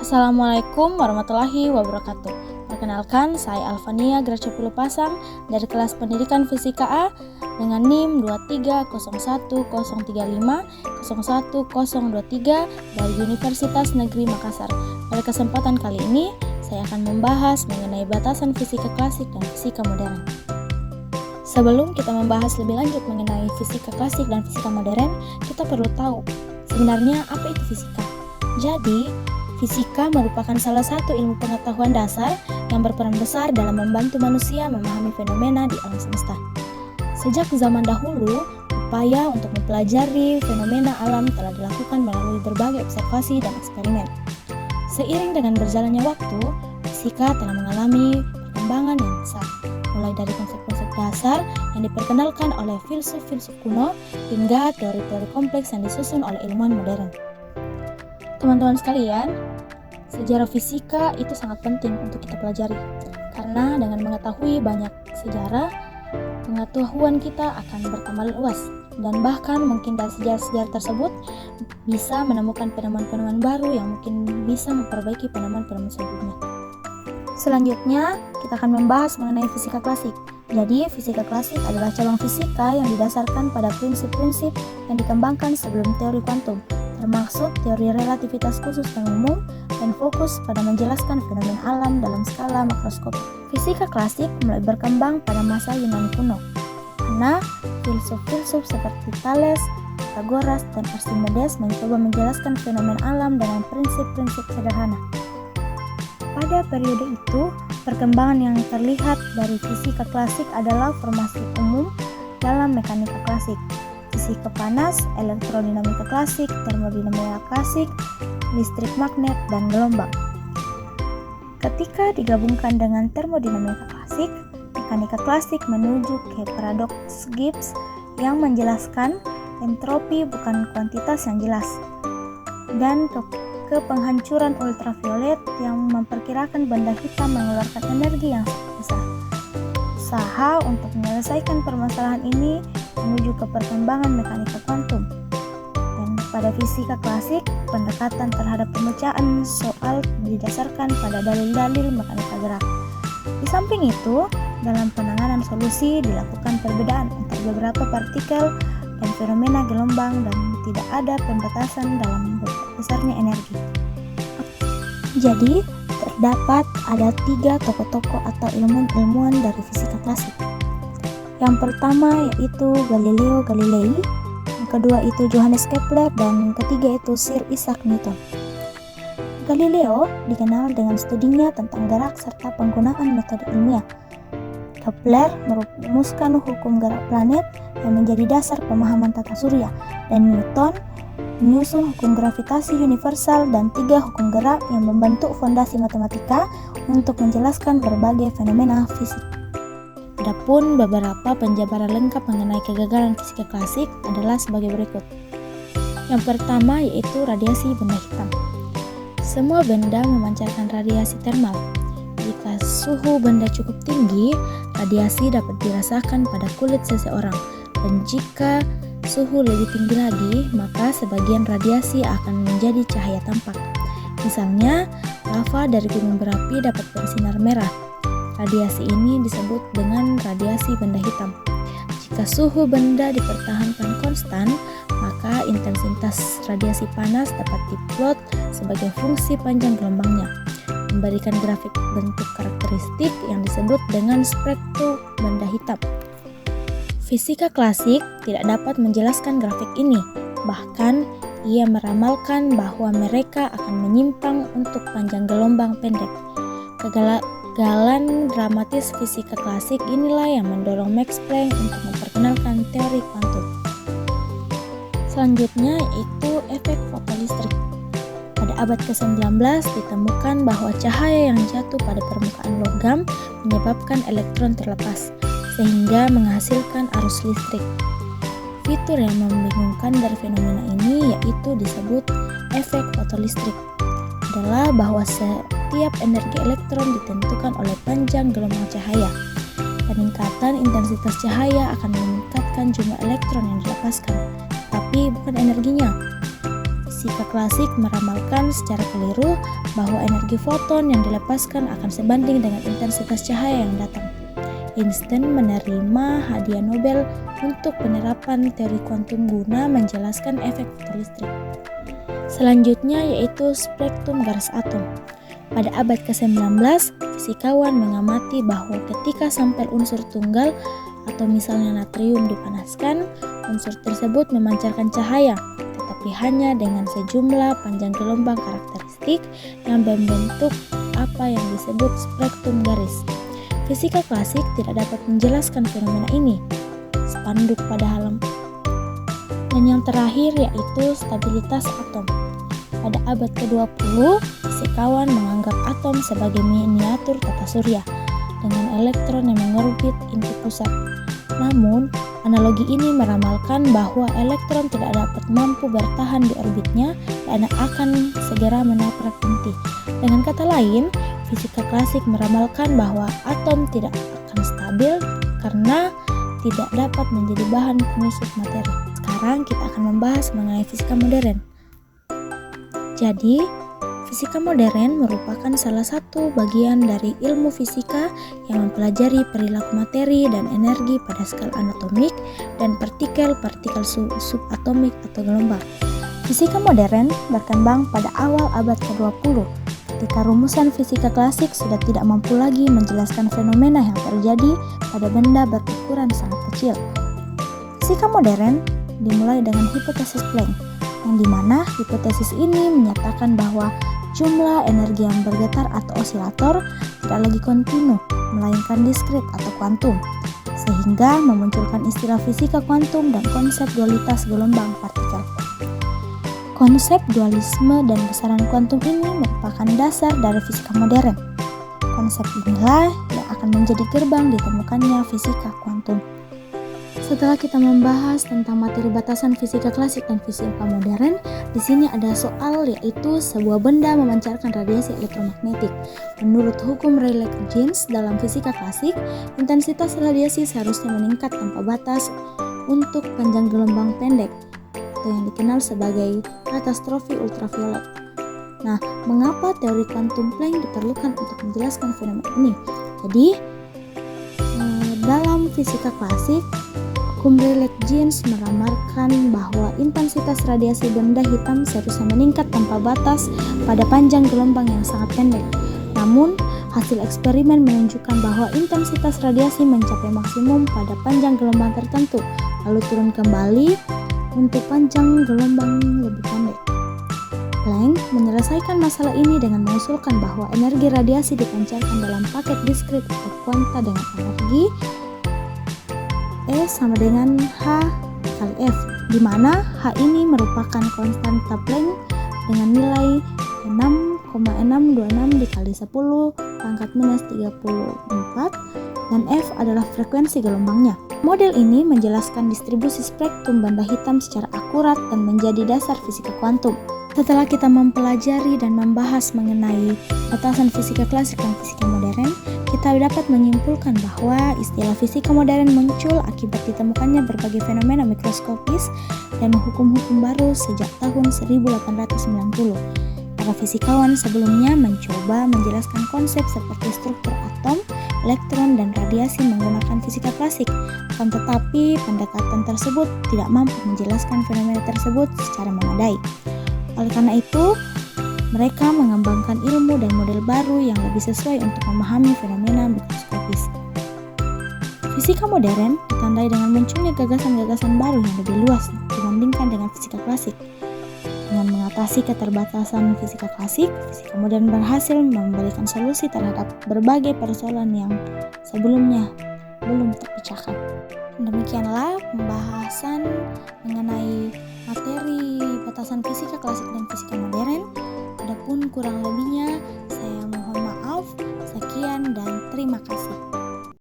Assalamualaikum warahmatullahi wabarakatuh. Perkenalkan, saya Alfania Gracopulu Pasang dari kelas pendidikan Fisika A dengan NIM 23035011023 dari Universitas Negeri Makassar. Pada kesempatan kali ini, saya akan membahas mengenai batasan fisika klasik dan fisika modern. Sebelum kita membahas lebih lanjut mengenai fisika klasik dan fisika modern, kita perlu tahu sebenarnya apa itu fisika. Jadi, fisika merupakan salah satu ilmu pengetahuan dasar yang berperan besar dalam membantu manusia memahami fenomena di alam semesta. Sejak zaman dahulu, upaya untuk mempelajari fenomena alam telah dilakukan melalui berbagai observasi dan eksperimen. Seiring dengan berjalannya waktu, fisika telah mengalami perkembangan yang besar, mulai dari konsep-konsep dasar yang diperkenalkan oleh filsuf-filsuf kuno hingga teori-teori kompleks yang disusun oleh ilmuwan modern. Teman-teman sekalian, sejarah fisika itu sangat penting untuk kita pelajari, karena dengan mengetahui banyak sejarah, pengetahuan kita akan bertambah luas, dan bahkan mungkin dari sejarah-sejarah tersebut bisa menemukan penemuan-penemuan baru yang mungkin bisa memperbaiki penemuan-penemuan sebelumnya. Selanjutnya, kita akan membahas mengenai fisika klasik. Jadi, fisika klasik adalah cabang fisika yang didasarkan pada prinsip-prinsip yang dikembangkan sebelum teori kuantum, termasuk teori relativitas khusus dan umum, dan fokus pada menjelaskan fenomena alam dalam skala makroskopik. Fisika klasik mulai berkembang pada masa Yunani kuno, karena filsuf-filsuf seperti Thales, Pythagoras, dan Archimedes mencoba menjelaskan fenomena alam dengan prinsip-prinsip sederhana. Pada periode itu, perkembangan yang terlihat dari fisika klasik adalah formasi umum dalam mekanika klasik, fisika panas, elektrodinamika klasik, termodinamika klasik, listrik magnet, dan gelombang. Ketika digabungkan dengan termodinamika klasik, mekanika klasik menuju ke paradoks Gibbs yang menjelaskan entropi bukan kuantitas yang jelas, dan ke penghancuran ultraviolet yang memperkirakan benda hitam mengeluarkan energi yang sangat besar. Usaha untuk menyelesaikan permasalahan ini menuju ke perkembangan mekanika kuantum. Dan pada fisika klasik, pendekatan terhadap pemecahan soal didasarkan pada dalil-dalil mekanika gerak. Di samping itu, dalam penanganan solusi dilakukan perbedaan antara beberapa partikel dan fenomena gelombang dan tidak ada pembatasan dalam besarnya energi. Jadi, terdapat ada 3 tokoh-tokoh atau ilmuwan dari fisika klasik. Yang pertama yaitu Galileo Galilei, yang kedua itu Johannes Kepler, dan yang ketiga itu Sir Isaac Newton. Galileo dikenal dengan studinya tentang gerak serta penggunaan metode ilmiah. Kepler merumuskan hukum gerak planet yang menjadi dasar pemahaman tata surya, dan Newton menyusun hukum gravitasi universal dan 3 hukum gerak yang membentuk fondasi matematika untuk menjelaskan berbagai fenomena fisik. Adapun beberapa penjabaran lengkap mengenai kegagalan fisika klasik adalah sebagai berikut. Yang pertama yaitu radiasi benda hitam. Semua benda memancarkan radiasi termal. Jika suhu benda cukup tinggi, radiasi dapat dirasakan pada kulit seseorang, dan jika suhu lebih tinggi lagi, maka sebagian radiasi akan menjadi cahaya tampak. Misalnya, lava dari gunung berapi dapat bersinar merah. Radiasi ini disebut dengan radiasi benda hitam. Jika suhu benda dipertahankan konstan, maka intensitas radiasi panas dapat diplot sebagai fungsi panjang gelombangnya, memberikan grafik bentuk karakteristik yang disebut dengan spektrum benda hitam. Fisika klasik tidak dapat menjelaskan grafik ini, bahkan ia meramalkan bahwa mereka akan menyimpang untuk panjang gelombang pendek. Kegagalan dramatis fisika klasik inilah yang mendorong Max Planck untuk memperkenalkan teori kuantum. Selanjutnya itu efek fotolistrik. Pada abad ke-19 ditemukan bahwa cahaya yang jatuh pada permukaan logam menyebabkan elektron terlepas, sehingga menghasilkan arus listrik. Fitur yang membingungkan dari fenomena ini yaitu disebut efek fotolistrik, adalah bahwa setiap energi elektron ditentukan oleh panjang gelombang cahaya. Peningkatan intensitas cahaya akan meningkatkan jumlah elektron yang dilepaskan, tapi bukan energinya. fisika klasik meramalkan secara keliru bahwa energi foton yang dilepaskan akan sebanding dengan intensitas cahaya yang datang. Einstein menerima hadiah Nobel untuk penerapan teori kuantum guna menjelaskan efek fotolistrik. Selanjutnya yaitu spektrum garis atom. Pada abad ke-19, fisikawan mengamati bahwa ketika sampel unsur tunggal atau misalnya natrium dipanaskan, unsur tersebut memancarkan cahaya, tetapi hanya dengan sejumlah panjang gelombang karakteristik yang membentuk apa yang disebut spektrum garis. Fisika klasik tidak dapat menjelaskan fenomena ini. Spanduk pada halaman. Dan yang terakhir yaitu stabilitas atom. Pada abad ke-20, fisikawan menganggap atom sebagai miniatur tata surya dengan elektron yang mengorbit inti pusat. Namun, analogi ini meramalkan bahwa elektron tidak dapat mampu bertahan di orbitnya dan akan segera menabrak inti. Dengan kata lain, fisika klasik meramalkan bahwa atom tidak akan stabil karena tidak dapat menjadi bahan penyusup materi. Sekarang kita akan membahas mengenai fisika modern. Jadi, fisika modern merupakan salah satu bagian dari ilmu fisika yang mempelajari perilaku materi dan energi pada skala anatomik dan partikel-partikel subatomik atau gelombang. Fisika modern berkembang pada awal abad ke-20 ketika rumusan fisika klasik sudah tidak mampu lagi menjelaskan fenomena yang terjadi pada benda berukuran sangat kecil. Fisika modern dimulai dengan hipotesis Planck, yang dimana hipotesis ini menyatakan bahwa jumlah energi yang bergetar atau osilator tidak lagi kontinu, melainkan diskrit atau kuantum, sehingga memunculkan istilah fisika kuantum dan konsep dualitas gelombang partikel. Konsep dualisme dan besaran kuantum ini merupakan dasar dari fisika modern. Konsep inilah yang akan menjadi gerbang ditemukannya fisika kuantum. Setelah kita membahas tentang materi batasan fisika klasik dan fisika modern, di sini ada soal yaitu sebuah benda memancarkan radiasi elektromagnetik. Menurut hukum Rayleigh-Jeans dalam fisika klasik, intensitas radiasi seharusnya meningkat tanpa batas untuk panjang gelombang pendek atau yang dikenal sebagai katastrofi ultraviolet. Nah, mengapa teori kuantum Planck diperlukan untuk menjelaskan fenomena ini? Jadi, dalam fisika klasik, hukum Rayleigh-Jeans meramalkan bahwa intensitas radiasi benda hitam seharusnya meningkat tanpa batas pada panjang gelombang yang sangat pendek. Namun, hasil eksperimen menunjukkan bahwa intensitas radiasi mencapai maksimum pada panjang gelombang tertentu, lalu turun kembali untuk panjang gelombang lebih pendek. Planck menyelesaikan masalah ini dengan mengusulkan bahwa energi radiasi dipancarkan dalam paket diskrit atau kuanta dengan energi E sama dengan H kali F, di mana H ini merupakan konstanta Planck dengan nilai 6,626 dikali 10 pangkat minus 34 dan F adalah frekuensi gelombangnya. Model ini menjelaskan distribusi spektrum benda hitam secara akurat dan menjadi dasar fisika kuantum. Setelah kita mempelajari dan membahas mengenai batasan fisika klasik dan fisika modern, kita dapat menyimpulkan bahwa istilah fisika modern muncul akibat ditemukannya berbagai fenomena mikroskopis dan hukum-hukum baru sejak tahun 1890. Para fisikawan sebelumnya mencoba menjelaskan konsep seperti struktur atom, elektron, dan radiasi menggunakan fisika klasik, akan tetapi pendekatan tersebut tidak mampu menjelaskan fenomena tersebut secara memadai. Oleh karena itu, mereka mengembangkan ilmu dan model baru yang lebih sesuai untuk memahami fenomena mikroskopis. Fisika modern ditandai dengan munculnya gagasan-gagasan baru yang lebih luas dibandingkan dengan fisika klasik. Dengan mengatasi keterbatasan fisika klasik, fisika modern berhasil memberikan solusi terhadap berbagai persoalan yang sebelumnya belum terpecahkan. Demikianlah pembahasan mengenai materi batasan fisika klasik dan fisika modern. Adapun kurang lebihnya, saya mohon maaf. Sekian dan terima kasih.